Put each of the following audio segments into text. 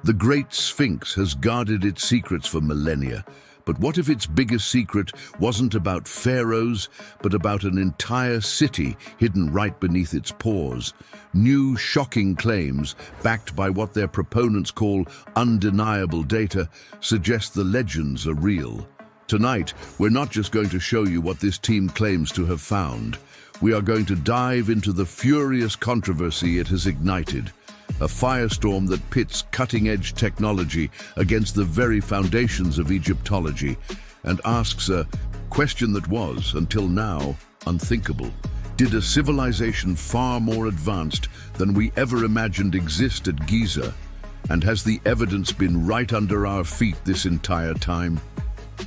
The Great Sphinx has guarded its secrets for millennia, but what if its biggest secret wasn't about pharaohs, but about an entire city hidden right beneath its paws? New, shocking claims, backed by what their proponents call undeniable data, suggest the legends are real. Tonight, we're not just going to show you what this team claims to have found. We are going to dive into the furious controversy it has ignited. A firestorm that pits cutting-edge technology against the very foundations of Egyptology and asks a question that was, until now, unthinkable. Did a civilization far more advanced than we ever imagined exist at Giza? And has the evidence been right under our feet this entire time?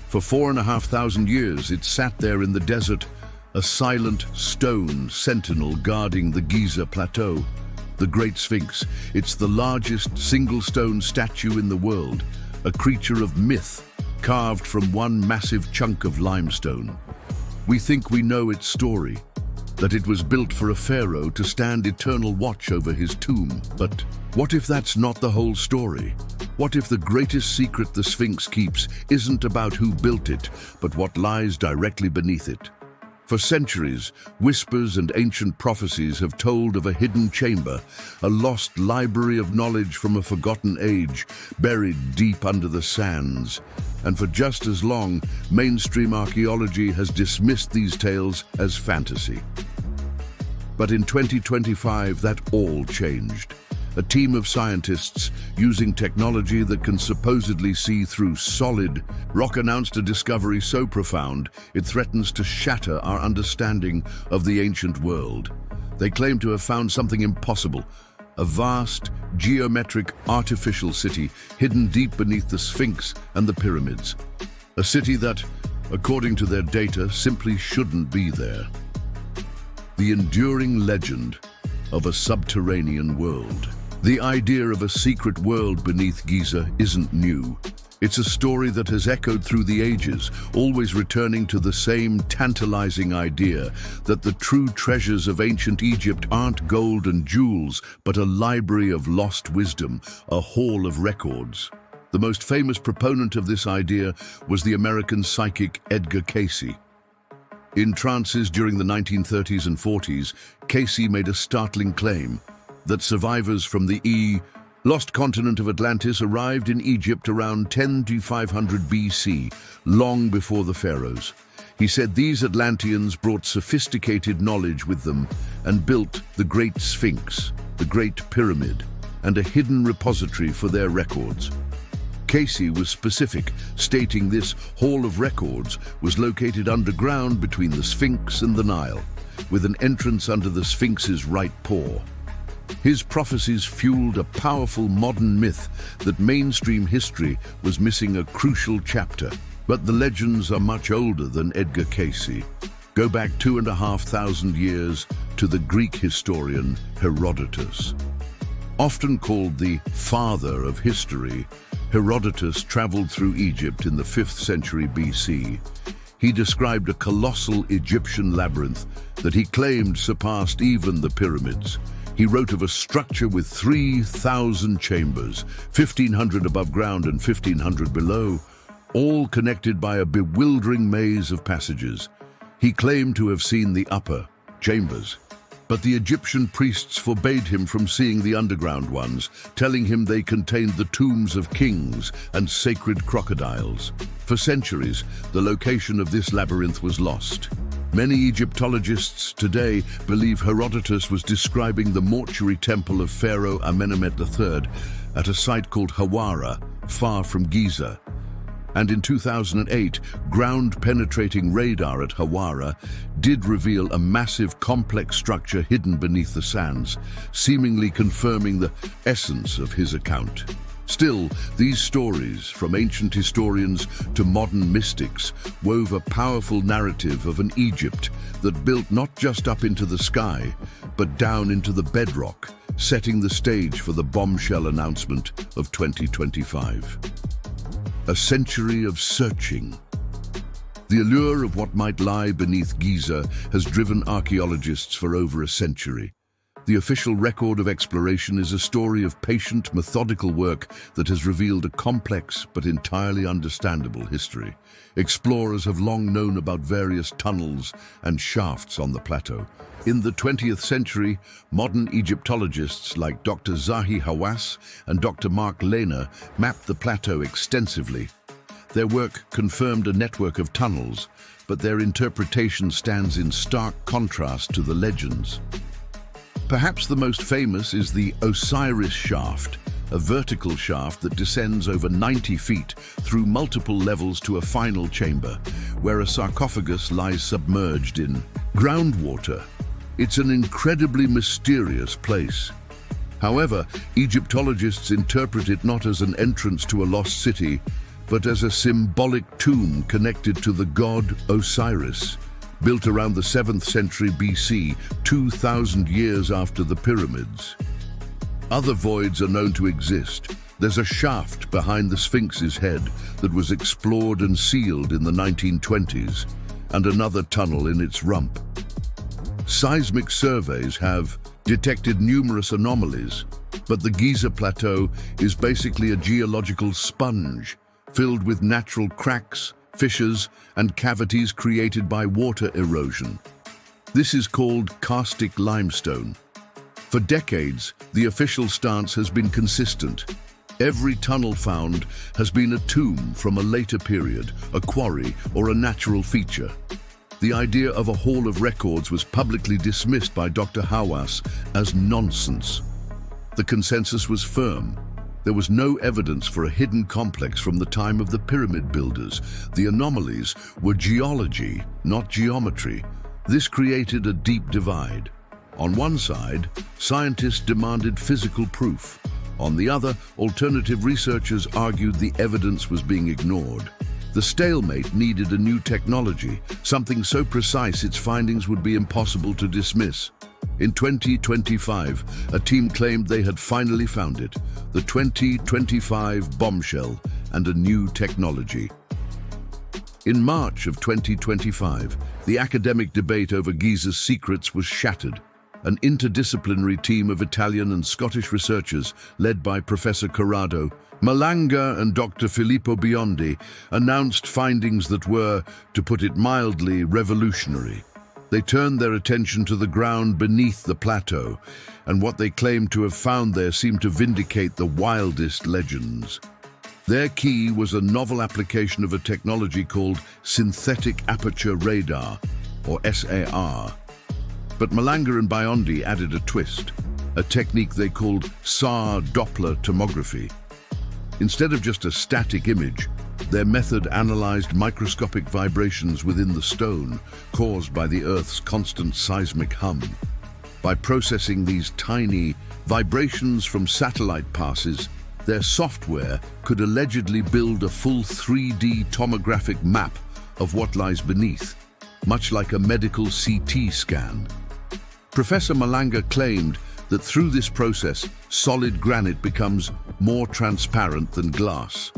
For 4,500 years, it sat there in the desert, a silent stone sentinel guarding the Giza Plateau. The Great Sphinx, it's the largest single stone statue in the world, a creature of myth, carved from one massive chunk of limestone. We think we know its story, that it was built for a pharaoh to stand eternal watch over his tomb. But what if that's not the whole story? What if the greatest secret the Sphinx keeps isn't about who built it, but what lies directly beneath it? For centuries, whispers and ancient prophecies have told of a hidden chamber, a lost library of knowledge from a forgotten age, buried deep under the sands. And for just as long, mainstream archaeology has dismissed these tales as fantasy. But in 2025, that all changed. A team of scientists using technology that can supposedly see through solid rock announced a discovery so profound it threatens to shatter our understanding of the ancient world. They claim to have found something impossible, a vast, geometric, artificial city hidden deep beneath the Sphinx and the pyramids. A city that, according to their data, simply shouldn't be there. The enduring legend of a subterranean world. The idea of a secret world beneath Giza isn't new. It's a story that has echoed through the ages, always returning to the same tantalizing idea that the true treasures of ancient Egypt aren't gold and jewels, but a library of lost wisdom, a hall of records. The most famous proponent of this idea was the American psychic Edgar Cayce. In trances during the 1930s and 40s, Cayce made a startling claim that survivors from the lost continent of Atlantis arrived in Egypt around 10 to 500 BC, long before the pharaohs. He said these Atlanteans brought sophisticated knowledge with them and built the Great Sphinx, the Great Pyramid, and a hidden repository for their records. Cayce was specific, stating this hall of records was located underground between the Sphinx and the Nile, with an entrance under the Sphinx's right paw. His prophecies fueled a powerful modern myth that mainstream history was missing a crucial chapter. But the legends are much older than Edgar Cayce. Go back 2,500 years to the Greek historian Herodotus. Often called the father of history, Herodotus traveled through Egypt in the 5th century BC. He described a colossal Egyptian labyrinth that he claimed surpassed even the pyramids. He wrote of a structure with 3,000 chambers, 1,500 above ground and 1,500 below, all connected by a bewildering maze of passages. He claimed to have seen the upper chambers, but the Egyptian priests forbade him from seeing the underground ones, telling him they contained the tombs of kings and sacred crocodiles. For centuries, the location of this labyrinth was lost. Many Egyptologists today believe Herodotus was describing the mortuary temple of Pharaoh Amenemhet III at a site called Hawara, far from Giza. And in 2008, ground-penetrating radar at Hawara did reveal a massive, complex structure hidden beneath the sands, seemingly confirming the essence of his account. Still, these stories, from ancient historians to modern mystics, wove a powerful narrative of an Egypt that built not just up into the sky, but down into the bedrock, setting the stage for the bombshell announcement of 2025. A century of searching. The allure of what might lie beneath Giza has driven archaeologists for over a century. The official record of exploration is a story of patient, methodical work that has revealed a complex but entirely understandable history. Explorers have long known about various tunnels and shafts on the plateau. In the 20th century, modern Egyptologists like Dr. Zahi Hawass and Dr. Mark Lehner mapped the plateau extensively. Their work confirmed a network of tunnels, but their interpretation stands in stark contrast to the legends. Perhaps the most famous is the Osiris shaft, a vertical shaft that descends over 90 feet through multiple levels to a final chamber, where a sarcophagus lies submerged in groundwater. It's an incredibly mysterious place. However, Egyptologists interpret it not as an entrance to a lost city, but as a symbolic tomb connected to the god Osiris, built around the 7th century BC, 2,000 years after the pyramids. Other voids are known to exist. There's a shaft behind the Sphinx's head that was explored and sealed in the 1920s, and another tunnel in its rump. Seismic surveys have detected numerous anomalies, but the Giza Plateau is basically a geological sponge filled with natural cracks, fissures, and cavities created by water erosion. This is called karstic limestone. For decades, the official stance has been consistent. Every tunnel found has been a tomb from a later period, a quarry, or a natural feature. The idea of a hall of records was publicly dismissed by Dr. Hawass as nonsense. The consensus was firm. There was no evidence for a hidden complex from the time of the pyramid builders. The anomalies were geology, not geometry. This created a deep divide. On one side, scientists demanded physical proof. On the other, alternative researchers argued the evidence was being ignored. The stalemate needed a new technology, something so precise its findings would be impossible to dismiss. In 2025, a team claimed they had finally found it, the 2025 bombshell, and a new technology. In March of 2025, the academic debate over Giza's secrets was shattered. An interdisciplinary team of Italian and Scottish researchers, led by Professor Corrado Malanga and Dr. Filippo Biondi, announced findings that were, to put it mildly, revolutionary. They turned their attention to the ground beneath the plateau, and what they claimed to have found there seemed to vindicate the wildest legends. Their key was a novel application of a technology called synthetic aperture radar, or SAR. But Malanga and Biondi added a twist, a technique they called SAR Doppler tomography. Instead of just a static image, their method analyzed microscopic vibrations within the stone caused by the Earth's constant seismic hum. By processing these tiny vibrations from satellite passes, their software could allegedly build a full 3D tomographic map of what lies beneath, much like a medical CT scan. Professor Malanga claimed that through this process, solid granite becomes more transparent than glass.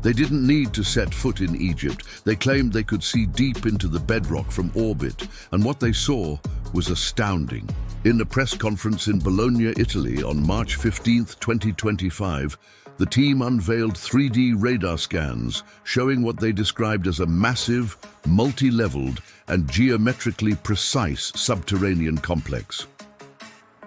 They didn't need to set foot in Egypt. They claimed they could see deep into the bedrock from orbit, and what they saw was astounding. In a press conference in Bologna, Italy on March 15, 2025, the team unveiled 3D radar scans showing what they described as a massive, multi-leveled, and geometrically precise subterranean complex.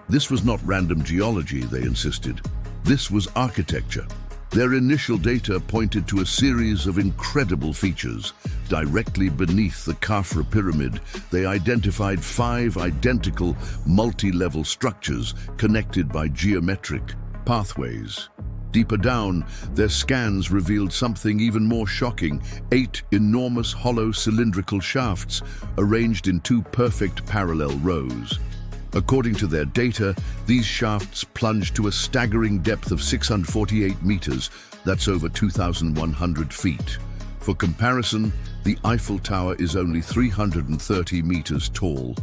This was not random geology, they insisted. This was architecture. Their initial data pointed to a series of incredible features. Directly beneath the Khafra pyramid, they identified 5 identical multi-level structures connected by geometric pathways. Deeper down, their scans revealed something even more shocking: 8 enormous hollow cylindrical shafts arranged in 2 perfect parallel rows. According to their data, these shafts plunged to a staggering depth of 648 meters, that's over 2,100 feet. For comparison, the Eiffel Tower is only 330 meters tall.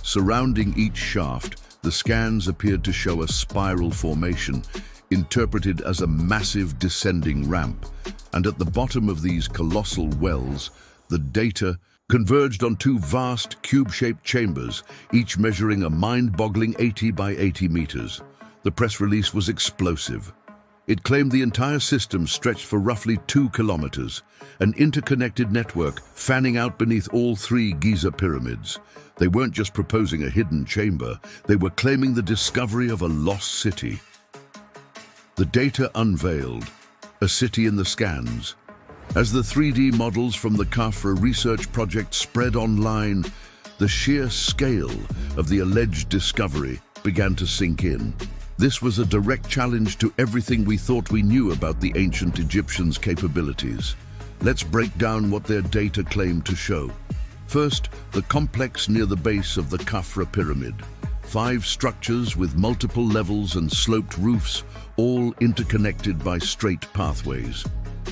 Surrounding each shaft, the scans appeared to show a spiral formation, interpreted as a massive descending ramp. And at the bottom of these colossal wells, the data converged on two vast cube-shaped chambers, each measuring a mind-boggling 80 by 80 meters. The press release was explosive. It claimed the entire system stretched for roughly 2 kilometers, an interconnected network fanning out beneath all 3 Giza pyramids. They weren't just proposing a hidden chamber, they were claiming the discovery of a lost city. The data unveiled, a city in the scans. As the 3D models from the Khafra research project spread online, the sheer scale of the alleged discovery began to sink in. This was a direct challenge to everything we thought we knew about the ancient Egyptians' capabilities. Let's break down what their data claimed to show. First, the complex near the base of the Khafra pyramid. 5 structures with multiple levels and sloped roofs, all interconnected by straight pathways.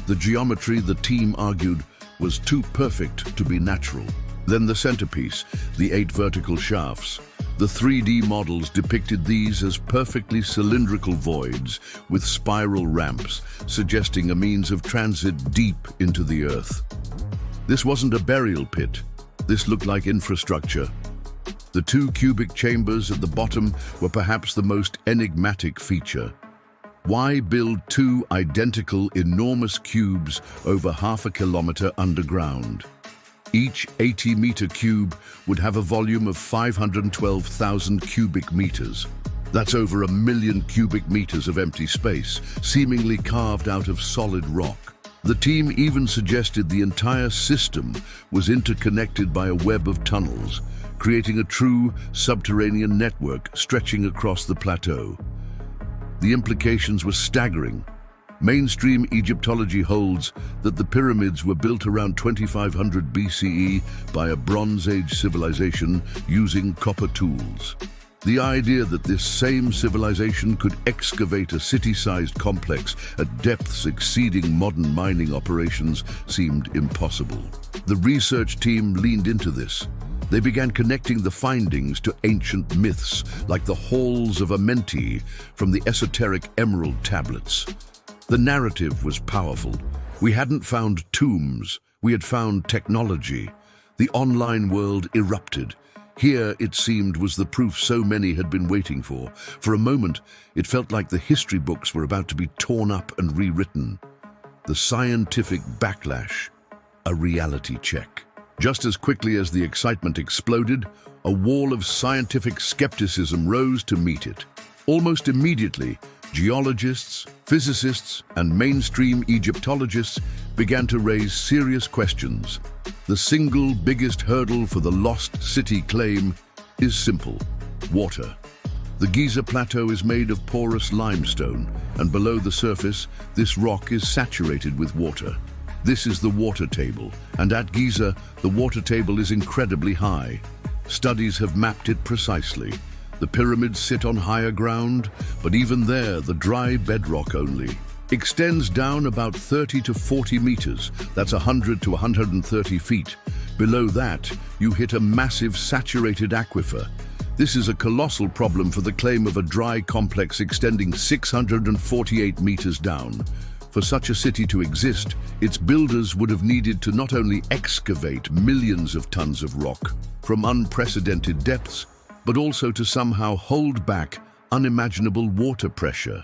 The geometry, the team argued, was too perfect to be natural. Then the centerpiece, the 8 vertical shafts. The 3D models depicted these as perfectly cylindrical voids with spiral ramps, suggesting a means of transit deep into the earth. This wasn't a burial pit. This looked like infrastructure. The 2 cubic chambers at the bottom were perhaps the most enigmatic feature. Why build 2 identical, enormous cubes over half a kilometer underground? Each 80-meter cube would have a volume of 512,000 cubic meters. That's over 1 million cubic meters of empty space, seemingly carved out of solid rock. The team even suggested the entire system was interconnected by a web of tunnels, creating a true subterranean network stretching across the plateau. The implications were staggering. Mainstream Egyptology holds that the pyramids were built around 2500 BCE by a Bronze Age civilization using copper tools. The idea that this same civilization could excavate a city-sized complex at depths exceeding modern mining operations seemed impossible. The research team leaned into this. They began connecting the findings to ancient myths, like the halls of Amenti from the esoteric emerald tablets. The narrative was powerful. We hadn't found tombs, we had found technology. The online world erupted. Here, it seemed, was the proof so many had been waiting for. For a moment, it felt like the history books were about to be torn up and rewritten. The scientific backlash, a reality check. Just as quickly as the excitement exploded, a wall of scientific skepticism rose to meet it. Almost immediately, geologists, physicists, and mainstream Egyptologists began to raise serious questions. The single biggest hurdle for the lost city claim is simple: water. The Giza Plateau is made of porous limestone, and below the surface, this rock is saturated with water. This is the water table, and at Giza, the water table is incredibly high. Studies have mapped it precisely. The pyramids sit on higher ground, but even there, the dry bedrock only extends down about 30 to 40 meters. That's 100 to 130 feet. Below that, you hit a massive saturated aquifer. This is a colossal problem for the claim of a dry complex extending 648 meters down. For such a city to exist, its builders would have needed to not only excavate millions of tons of rock from unprecedented depths, but also to somehow hold back unimaginable water pressure.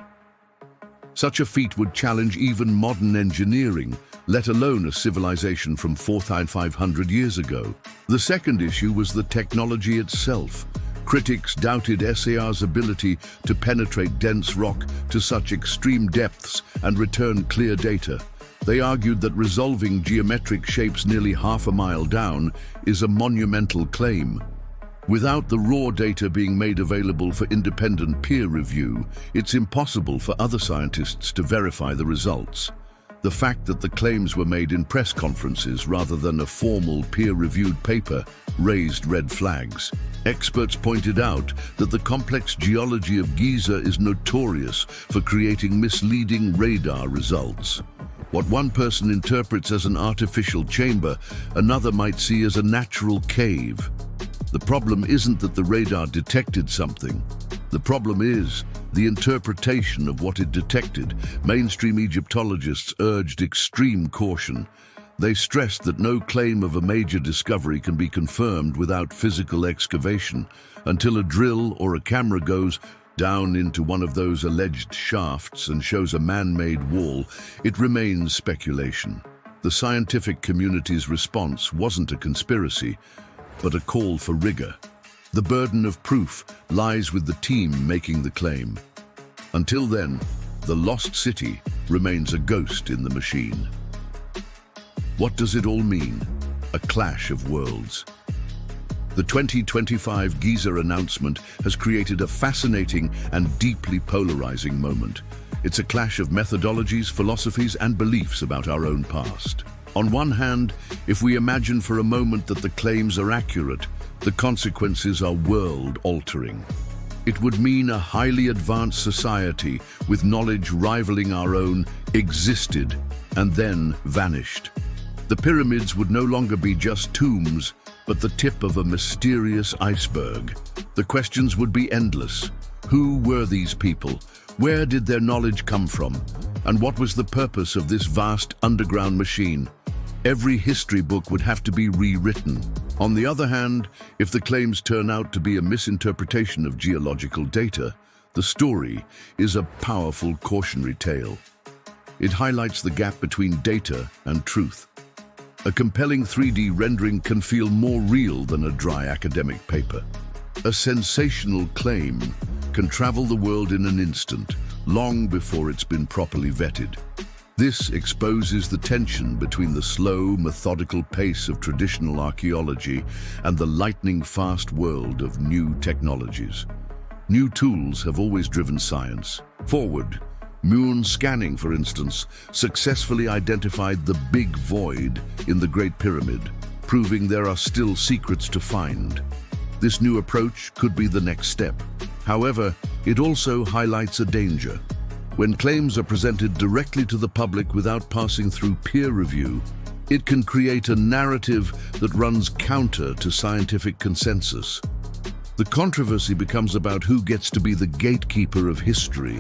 Such a feat would challenge even modern engineering, let alone a civilization from 4,500 years ago. The second issue was the technology itself. Critics doubted SAR's ability to penetrate dense rock to such extreme depths and return clear data. They argued that resolving geometric shapes nearly half a mile down is a monumental claim. Without the raw data being made available for independent peer review, it's impossible for other scientists to verify the results. The fact that the claims were made in press conferences rather than a formal peer-reviewed paper raised red flags. Experts pointed out that the complex geology of Giza is notorious for creating misleading radar results. What one person interprets as an artificial chamber, another might see as a natural cave. The problem isn't that the radar detected something. The problem is the interpretation of what it detected. Mainstream Egyptologists urged extreme caution. They stressed that no claim of a major discovery can be confirmed without physical excavation. Until a drill or a camera goes down into one of those alleged shafts and shows a man-made wall, it remains speculation. The scientific community's response wasn't a conspiracy, but a call for rigor. The burden of proof lies with the team making the claim. Until then, the lost city remains a ghost in the machine. What does it all mean? A clash of worlds. The 2025 Giza announcement has created a fascinating and deeply polarizing moment. It's a clash of methodologies, philosophies, and beliefs about our own past. On one hand, if we imagine for a moment that the claims are accurate, the consequences are world-altering. It would mean a highly advanced society with knowledge rivaling our own existed and then vanished. The pyramids would no longer be just tombs, but the tip of a mysterious iceberg. The questions would be endless. Who were these people? Where did their knowledge come from? And what was the purpose of this vast underground machine? Every history book would have to be rewritten. On the other hand, if the claims turn out to be a misinterpretation of geological data, the story is a powerful cautionary tale. It highlights the gap between data and truth. A compelling 3D rendering can feel more real than a dry academic paper. A sensational claim can travel the world in an instant, long before it's been properly vetted. This exposes the tension between the slow, methodical pace of traditional archaeology and the lightning-fast world of new technologies. New tools have always driven science forward. Moon scanning, for instance, successfully identified the big void in the Great Pyramid, proving there are still secrets to find. This new approach could be the next step. However, it also highlights a danger. When claims are presented directly to the public without passing through peer review, it can create a narrative that runs counter to scientific consensus. The controversy becomes about who gets to be the gatekeeper of history: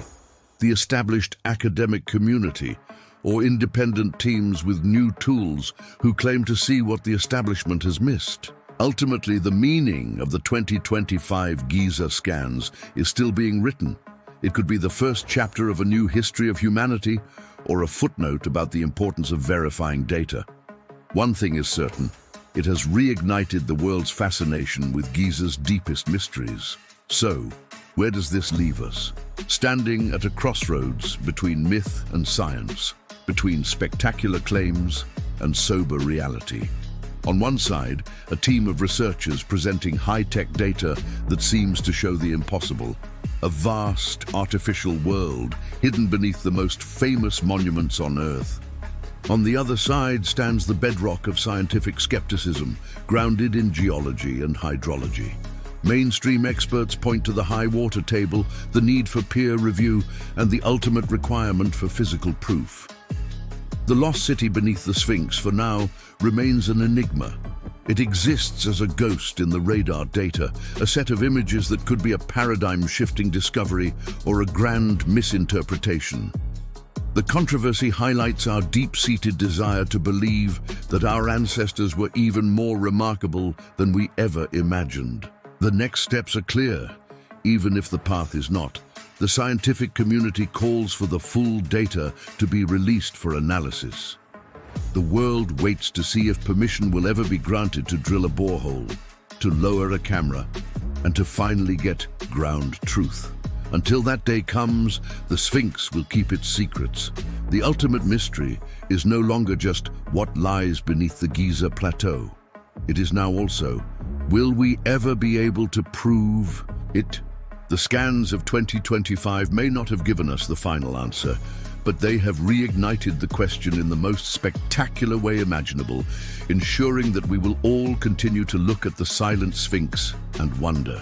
the established academic community, or independent teams with new tools who claim to see what the establishment has missed. Ultimately, the meaning of the 2025 Giza scans is still being written. It could be the first chapter of a new history of humanity, or a footnote about the importance of verifying data. One thing is certain: it has reignited the world's fascination with Giza's deepest mysteries. So, where does this leave us? Standing at a crossroads between myth and science, between spectacular claims and sober reality. On one side, a team of researchers presenting high-tech data that seems to show the impossible, a vast artificial world hidden beneath the most famous monuments on Earth. On the other side stands the bedrock of scientific skepticism, grounded in geology and hydrology. Mainstream experts point to the high water table, the need for peer review, and the ultimate requirement for physical proof. The lost city beneath the Sphinx, for now, remains an enigma. It exists as a ghost in the radar data, a set of images that could be a paradigm-shifting discovery or a grand misinterpretation. The controversy highlights our deep-seated desire to believe that our ancestors were even more remarkable than we ever imagined. The next steps are clear, even if the path is not. The scientific community calls for the full data to be released for analysis. The world waits to see if permission will ever be granted to drill a borehole, to lower a camera, and to finally get ground truth. Until that day comes, the Sphinx will keep its secrets. The ultimate mystery is no longer just what lies beneath the Giza Plateau. It is now also, will we ever be able to prove it? The scans of 2025 may not have given us the final answer, but they have reignited the question in the most spectacular way imaginable, ensuring that we will all continue to look at the silent Sphinx and wonder.